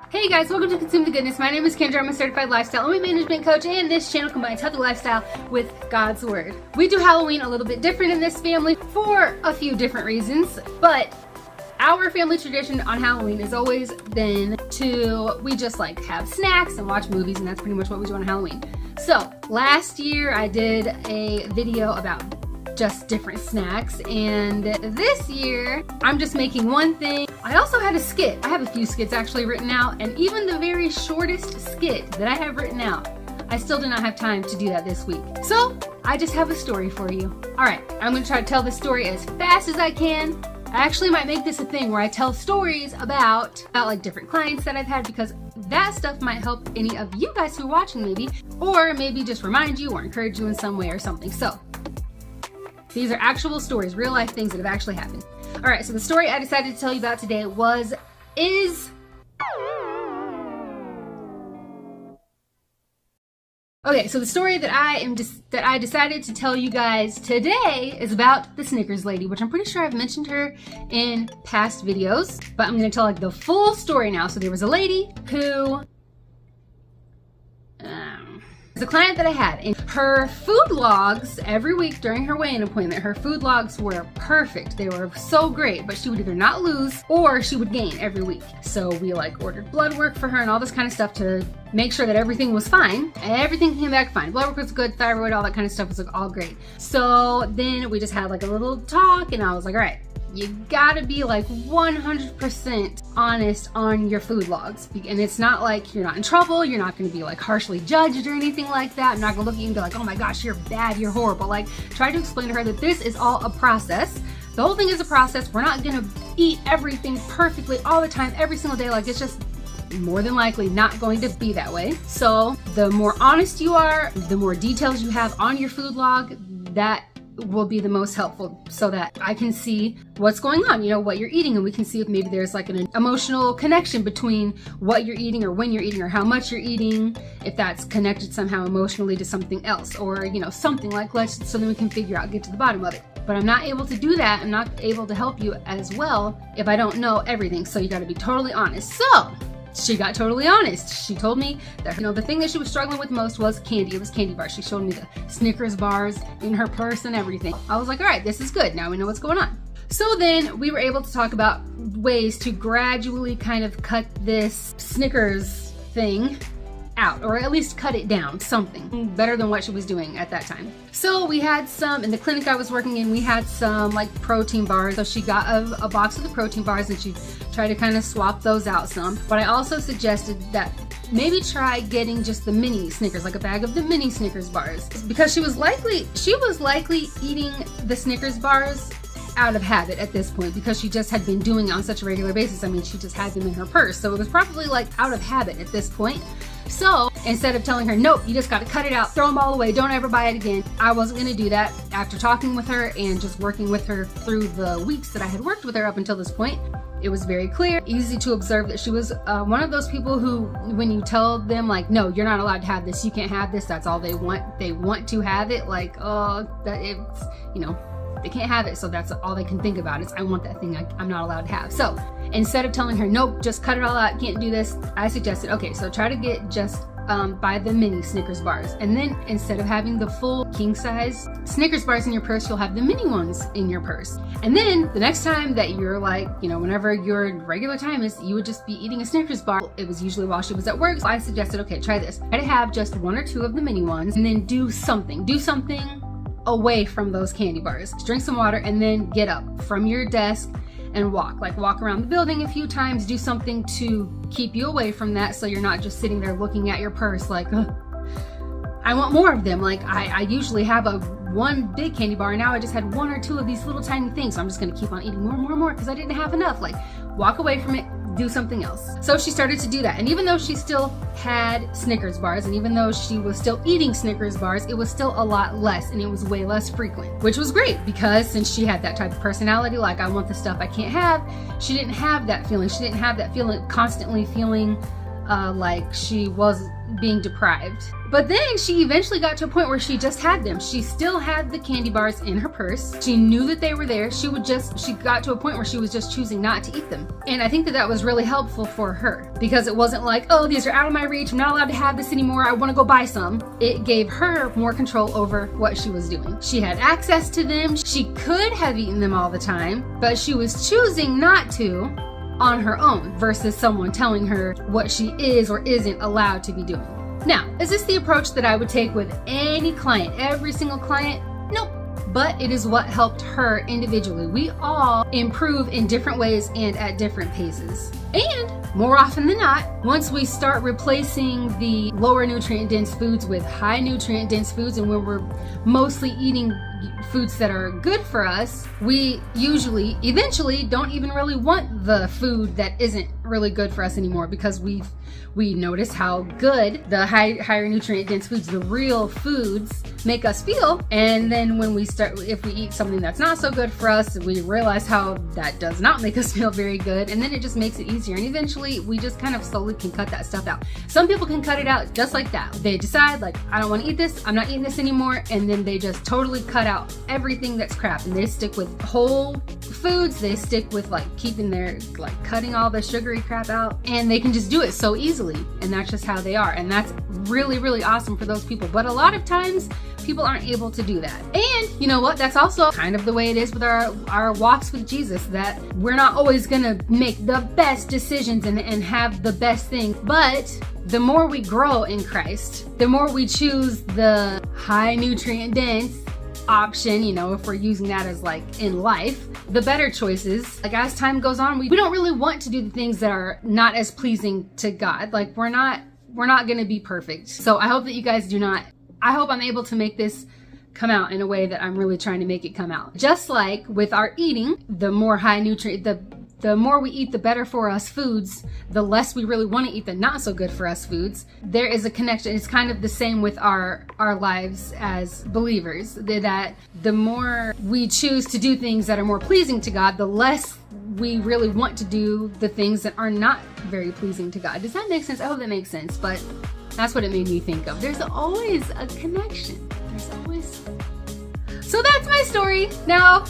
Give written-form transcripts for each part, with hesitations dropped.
Hey guys, welcome to Consume the Goodness. My name is Kendra. I'm a certified lifestyle and management coach, and this channel combines healthy lifestyle with God's Word. We do Halloween a little bit different in this family for a few different reasons, but our family tradition on Halloween has always been we just like have snacks and watch movies, and that's pretty much what we do on Halloween. So last year I did a video about just different snacks, and this year I'm just making one thing. I also had a skit. I have a few skits actually written out, and even the very shortest skit that I have written out, I still did not have time to do that this week. So I just have a story for you. All right, I'm gonna try to tell the story as fast as I can. I actually might make this a thing where I tell stories about like different clients that I've had, because that stuff might help any of you guys who are watching maybe, or maybe just remind you or encourage you in some way or something. So these are actual stories, real life things that have actually happened. All right, so the story I decided to tell you about today okay, so the story that I decided to tell you guys today is about the Snickers lady, which I'm pretty sure I've mentioned her in past videos, but I'm gonna tell like the full story now. So there was a lady who the client that I had, and her food logs every week during her weigh-in appointment, her food logs were perfect. They were so great, but she would either not lose or she would gain every week. So we like ordered blood work for her and all this kind of stuff to make sure that everything was fine. Everything came back fine. Blood work was good, thyroid, all that kind of stuff was like all great. So then we just had like a little talk, and I was like, all right, you gotta be like 100% honest on your food logs. And it's not like you're not in trouble. You're not gonna be like harshly judged or anything like that. I'm not gonna look at you and be like, oh my gosh, you're bad, you're horrible. Like, try to explain to her that this is all a process. The whole thing is a process. We're not gonna eat everything perfectly all the time, every single day. Like, it's just more than likely not going to be that way. So the more honest you are, the more details you have on your food log, that will be the most helpful, so that I can see what's going on, you know, what you're eating, and we can see if maybe there's like an emotional connection between what you're eating or when you're eating or how much you're eating, if that's connected somehow emotionally to something else, or, you know, something like so then we can figure out, get to the bottom of it. But I'm not able to do that. I'm not able to help you as well if I don't know everything. So you got to be totally honest. So she got totally honest. She told me that, you know, the thing that she was struggling with most was candy. It was candy bars. She showed me the Snickers bars in her purse and everything. I was like, all right, this is good. Now we know what's going on. So then we were able to talk about ways to gradually kind of cut this Snickers thing out, or at least cut it down, something better than what she was doing at that time. So we had some, in the clinic I was working in, we had some like protein bars. So she got a box of the protein bars, and she tried to kind of swap those out some. But I also suggested that maybe try getting just the mini Snickers, like a bag of the mini Snickers bars, because she was likely eating the Snickers bars out of habit at this point, because she just had been doing it on such a regular basis. I mean, she just had them in her purse, so it was probably like out of habit at this point. So instead of telling her, nope, you just got to cut it out, throw them all away, don't ever buy it again, I wasn't going to do that. After talking with her and just working with her through the weeks that I had worked with her up until this point, it was very clear, easy to observe that she was one of those people who, when you tell them like, no, you're not allowed to have this, you can't have this, that's all they want to have it, like, oh, that it's, you know, they can't have it, so that's all they can think about is, I want that thing I'm not allowed to have. So instead of telling her, nope, just cut it all out, can't do this, I suggested, okay, so try to get just buy the mini Snickers bars, and then instead of having the full king size Snickers bars in your purse, you'll have the mini ones in your purse. And then the next time that you're like, you know, whenever your regular time is, you would just be eating a Snickers bar. It was usually while she was at work, so I suggested, okay, try this. Try to have just one or two of the mini ones, and then do something away from those candy bars. Just drink some water, and then get up from your desk and walk around the building a few times. Do something to keep you away from that, so you're not just sitting there looking at your purse like, I want more of them. Like, I usually have one big candy bar, and now I just had one or two of these little tiny things, so I'm just gonna keep on eating more because I didn't have enough. Like, walk away from it, do something else. So she started to do that, and even though she still had Snickers bars, and even though she was still eating Snickers bars, it was still a lot less, and it was way less frequent, which was great, because since she had that type of personality, like, I want the stuff I can't have, she didn't have that feeling. She didn't have that feeling, constantly feeling like she was being deprived. But then she eventually got to a point where she just had them. She still had the candy bars in her purse. She knew that they were there. She got to a point where she was just choosing not to eat them. And I think that that was really helpful for her, because it wasn't like, oh, these are out of my reach, I'm not allowed to have this anymore, I want to go buy some. It gave her more control over what she was doing. She had access to them. She could have eaten them all the time, but she was choosing not to on her own versus someone telling her what she is or isn't allowed to be doing. Now, is this the approach that I would take with any client, every single client? Nope. But it is what helped her individually. We all improve in different ways and at different paces. And more often than not, once we start replacing the lower nutrient dense foods with high nutrient dense foods, and when we're mostly eating foods that are good for us, we usually eventually don't even really want the food that isn't really good for us anymore, because we notice how good the higher nutrient dense foods, the real foods, make us feel. And then when we start, if we eat something that's not so good for us, we realize how that does not make us feel very good, and then it just makes it easier, and eventually we just kind of slowly can cut that stuff out. Some people can cut it out just like that. They decide, like, I don't want to eat this, I'm not eating this anymore, and then they just totally cut out everything that's crap, and they stick with whole foods. They stick with like keeping their, like, cutting all the sugary crap out, and they can just do it so easily, and that's just how they are. And that's really, really awesome for those people. But a lot of times people aren't able to do that. And you know what? That's also kind of the way it is with our walks with Jesus, that we're not always gonna make the best decisions and have the best thing. But the more we grow in Christ, the more we choose the high nutrient dense option, you know, if we're using that as like in life, the better choices. Like, as time goes on, we don't really want to do the things that are not as pleasing to God. Like, we're not gonna be perfect. So I hope that you guys do not, I hope I'm able to make this come out in a way that I'm really trying to make it come out. Just like with our eating, the more high nutrient, the more we eat the better for us foods, the less we really want to eat the not so good for us foods. There is a connection. It's kind of the same with our lives as believers, that the more we choose to do things that are more pleasing to God, the less we really want to do the things that are not very pleasing to God. Does that make sense? I hope that makes sense, but that's what it made me think of. There's always a connection. There's always. So that's my story. Now,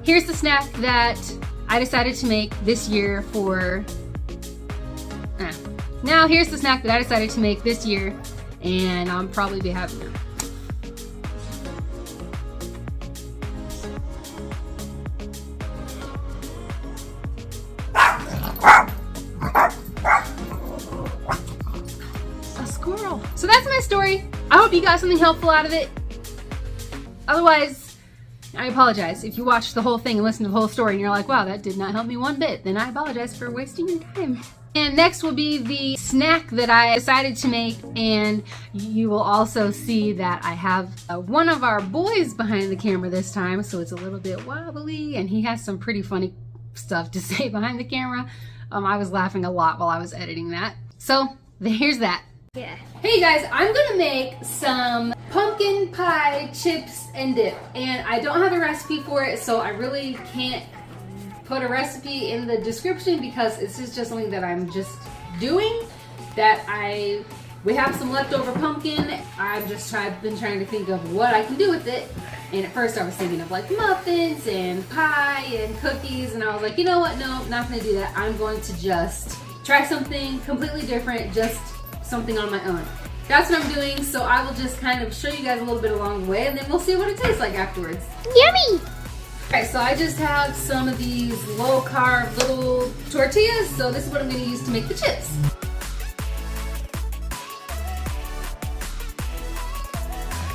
here's the snack that I decided to make this year for. Now, here's the snack that I decided to make this year, and I'll probably be having it. A squirrel. So that's my story. I hope you got something helpful out of it. Otherwise, I apologize. If you watched the whole thing and listened to the whole story and you're like, wow, that did not help me one bit, then I apologize for wasting your time. And next will be the snack that I decided to make, and you will also see that I have one of our boys behind the camera this time, so it's a little bit wobbly, and he has some pretty funny stuff to say behind the camera. I was laughing a lot while I was editing that. So here's that. Yeah. Hey guys, I'm gonna make some pumpkin pie chips and dip, and I don't have a recipe for it, so I really can't put a recipe in the description because this is just something that I'm just doing. We have some leftover pumpkin. I've been trying to think of what I can do with it. And at first I was thinking of like muffins and pie and cookies, and I was like, you know what? No, not gonna do that. I'm going to just try something completely different, just something on my own. That's what I'm doing, so I will just kind of show you guys a little bit along the way, and then we'll see what it tastes like afterwards. Yummy! Alright, so I just have some of these low-carb little tortillas, so this is what I'm going to use to make the chips.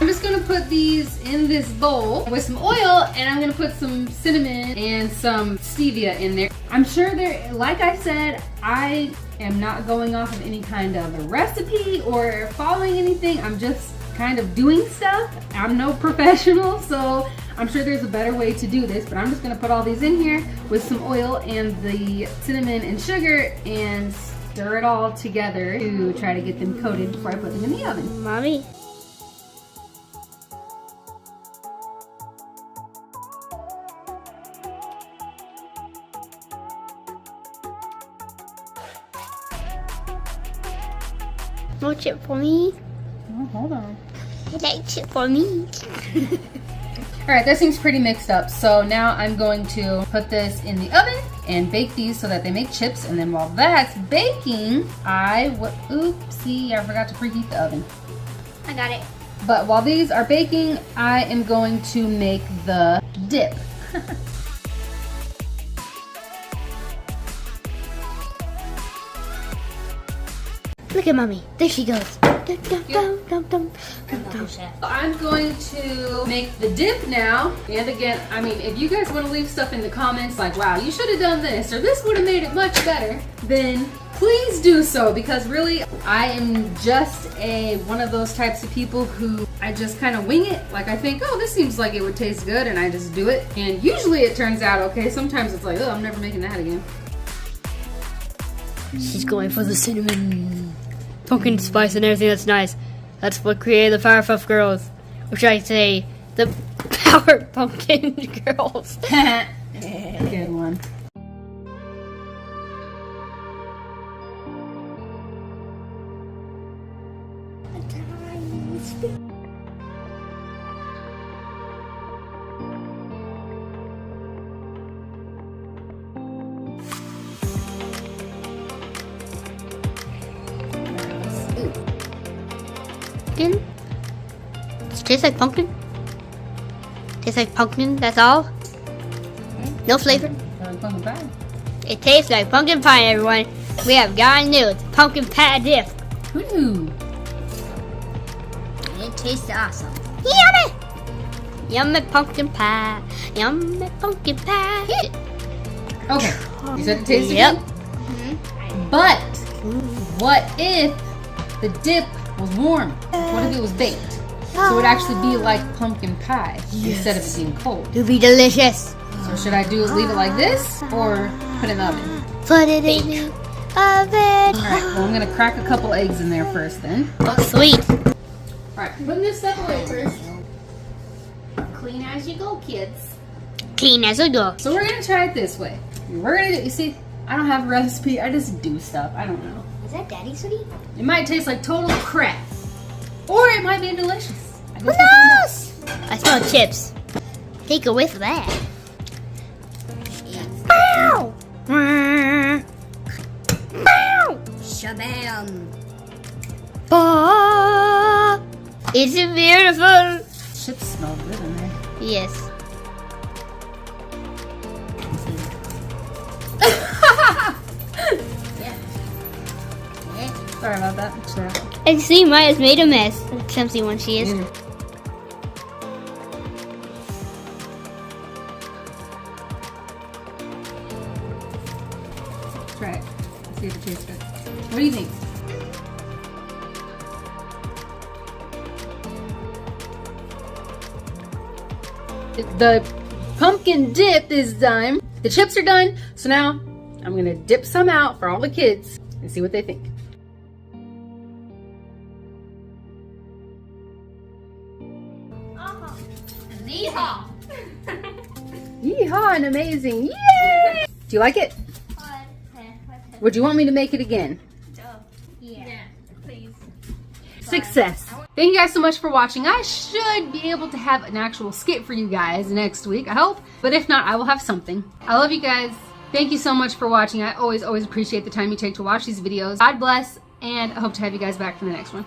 I'm just going to put these in this bowl with some oil, and I'm going to put some cinnamon and some stevia in there. I'm sure like I said, I am not going off of any kind of a recipe or following anything. I'm just kind of doing stuff. I'm no professional, so I'm sure there's a better way to do this, but I'm just gonna put all these in here with some oil and the cinnamon and sugar and stir it all together to try to get them coated before I put them in the oven. Mommy. No chip for me. Oh, hold on. I like chip for me. Alright, that seems pretty mixed up. So now I'm going to put this in the oven and bake these so that they make chips. And then while that's baking, oopsie, I forgot to preheat the oven. I got it. But while these are baking, I am going to make the dip. Look at mommy. There she goes. I'm going to make the dip now. And again, I mean, if you guys want to leave stuff in the comments like, wow, you should have done this, or this would have made it much better, then please do so, because really, I am just one of those types of people who I just kind of wing it. Like, I think, oh, this seems like it would taste good, and I just do it. And usually it turns out okay. Sometimes it's like, oh, I'm never making that again. She's going for the cinnamon, pumpkin spice, and everything that's nice. That's what created the Powerpuff Girls. Or should I say, the Power Pumpkin Girls. Good one. Pumpkin? Does it taste like pumpkin? Tastes like pumpkin, that's all? No flavor? Pumpkin pie. It tastes like pumpkin pie, everyone. We have gotten new. It's pumpkin pie dip. Ooh. It tastes awesome. Yummy! Yummy pumpkin pie. Yummy pumpkin pie. Okay. You said it tasted Yep. good? But what if the dip was warm? What if it was baked? So it would actually be like pumpkin pie instead of it being cold. It would be delicious. So should I leave it like this or put it in the oven? Put it in the oven. Alright, well I'm gonna crack a couple eggs in there first then. Oh, sweet. Alright, putting this stuff away first. Clean as you go, kids. Clean as a go. So we're gonna try it this way. We're gonna you see, I don't have a recipe, I just do stuff. I don't know. Is that Daddy's hoodie? It might taste like total crap. Or it might be delicious. Who knows? I smell chips. Take a whiff of that. Bow! Bow! Shabam! Bah! It's beautiful. Chips smell good in there. Yes. Sorry about that. Sure. I see Maya's made a mess. Clumsy one she is. Try it. See if it tastes good. What do you think? The pumpkin dip is done. The chips are done. So now I'm gonna dip some out for all the kids and see what they think. Yeehaw! Yeehaw and amazing. Yay! Do you like it? Would you want me to make it again? Yeah, please. Success. Thank you guys so much for watching. I should be able to have an actual skit for you guys next week, I hope. But if not, I will have something. I love you guys. Thank you so much for watching. I always appreciate the time you take to watch these videos. God bless, and I hope to have you guys back for the next one.